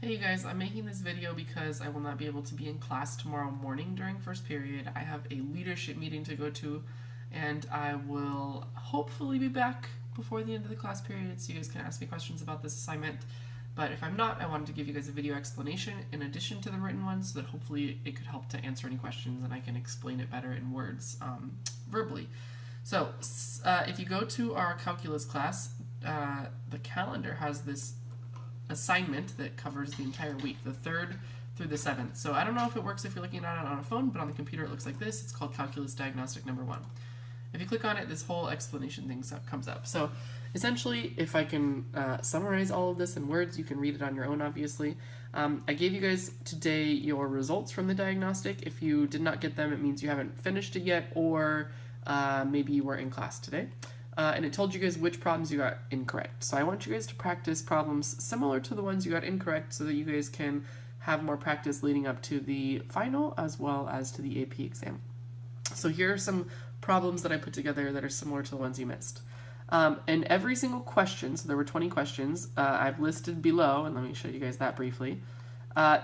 Hey you guys, I'm making this video because I will not be able to be in class tomorrow morning during first period. I have a leadership meeting to go to, and I will hopefully be back before the end of the class period so you guys can ask me questions about this assignment. But if I'm not, I wanted to give you guys a video explanation in addition to the written one so that hopefully it could help to answer any questions and I can explain it better in words verbally. So if you go to our calculus class, the calendar has this assignment that covers the entire week, the 3rd through the 7th. So I don't know if it works if you're looking at it on a phone, but on the computer it looks like this. It's called Calculus Diagnostic number 1. If you click on it, this whole explanation thing comes up. So essentially, if I can summarize all of this in words, you can read it on your own, obviously. I gave you guys today your results from the diagnostic. If you did not get them, it means you haven't finished it yet, or maybe you were in class today. And it told you guys which problems you got incorrect. So I want you guys to practice problems similar to the ones you got incorrect so that you guys can have more practice leading up to the final as well as to the AP exam. So here are some problems that I put together that are similar to the ones you missed. And every single question, so there were 20 questions, I've listed below, and let me show you guys that briefly,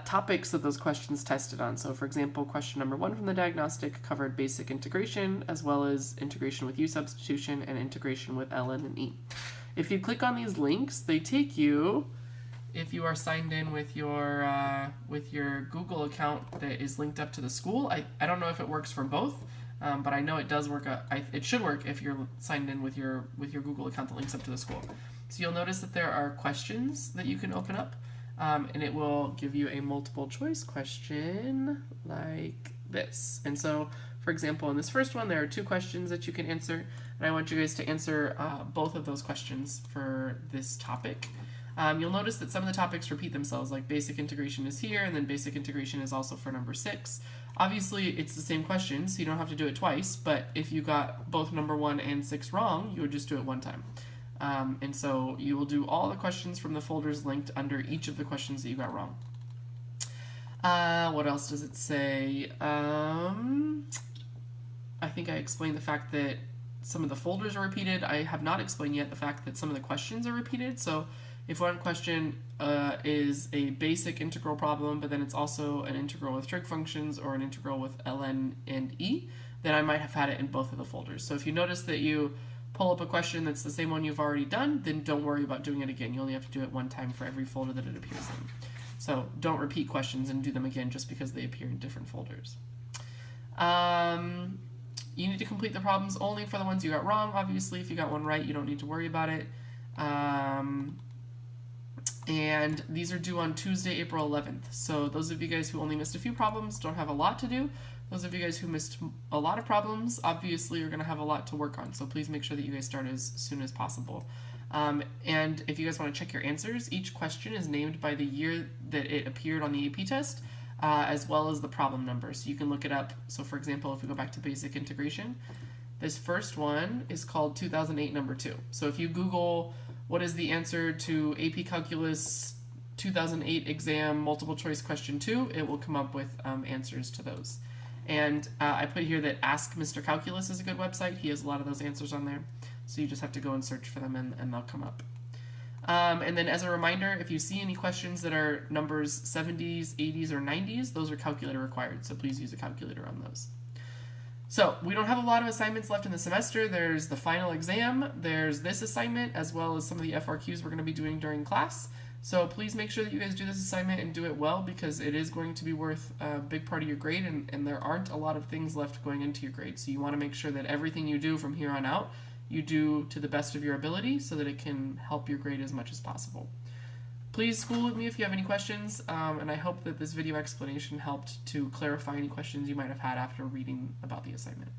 topics that those questions tested on. So for example, question number 1 from the diagnostic covered basic integration as well as integration with U substitution and integration with ln and e. If you click on these links, they take you, if you are signed in with your Google account that is linked up to the school. I don't know if it works for both, but I know it does work. It should work if you're signed in with your Google account that links up to the school. So you'll notice that there are questions that you can open up. And it will give you a multiple choice question like this. And so, for example, in this first one, there are 2 questions that you can answer, and I want you guys to answer both of those questions for this topic. You'll notice that some of the topics repeat themselves, like basic integration is here, and then basic integration is also for number 6. Obviously, it's the same question, so you don't have to do it twice, but if you got both number 1 and 6 wrong, you would just do it one time. And so you will do all the questions from the folders linked under each of the questions that you got wrong. What else does it say? I think I explained the fact that some of the folders are repeated. I have not explained yet the fact that some of the questions are repeated. So if one question is a basic integral problem, but then it's also an integral with trig functions or an integral with ln and e, then I might have had it in both of the folders. So if you notice that you pull up a question that's the same one you've already done, then don't worry about doing it again. You only have to do it one time for every folder that it appears in. So don't repeat questions and do them again just because they appear in different folders. You need to complete the problems only for the ones you got wrong. Obviously, if you got one right, you don't need to worry about it. And these are due on Tuesday, April 11th. So those of you guys who only missed a few problems don't have a lot to do. Those of you guys who missed a lot of problems, obviously, are going to have a lot to work on. So please make sure that you guys start as soon as possible. And if you guys want to check your answers, each question is named by the year that it appeared on the AP test, as well as the problem number. So you can look it up. So for example, if we go back to basic integration, this first one is called 2008 number 2. So if you Google what is the answer to AP Calculus 2008 exam multiple choice question 2, it will come up with answers to those. And I put here that Ask Mr. Calculus is a good website. He has a lot of those answers on there. So you just have to go and search for them and they'll come up. And then as a reminder, if you see any questions that are numbers 70s, 80s, or 90s, those are calculator required. So please use a calculator on those. So we don't have a lot of assignments left in the semester. There's the final exam, there's this assignment, as well as some of the FRQs we're going to be doing during class. So please make sure that you guys do this assignment and do it well because it is going to be worth a big part of your grade and there aren't a lot of things left going into your grade. So you want to make sure that everything you do from here on out, you do to the best of your ability so that it can help your grade as much as possible. Please school with me if you have any questions, and I hope that this video explanation helped to clarify any questions you might have had after reading about the assignment.